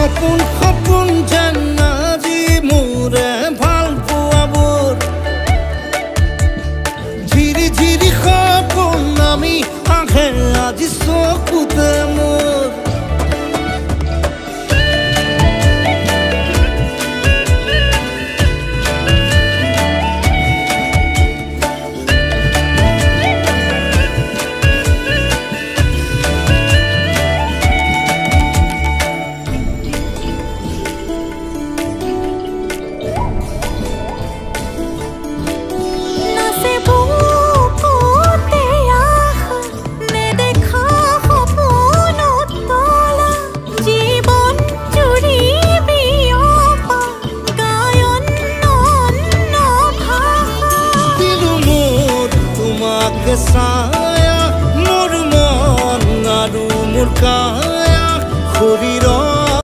সপোন সপোন যেন আজি মোৰে ভাল পোৱাবোৰ ঝিৰি ঝিৰি সপোন আমি আহে আজি চকুতে মোৰ song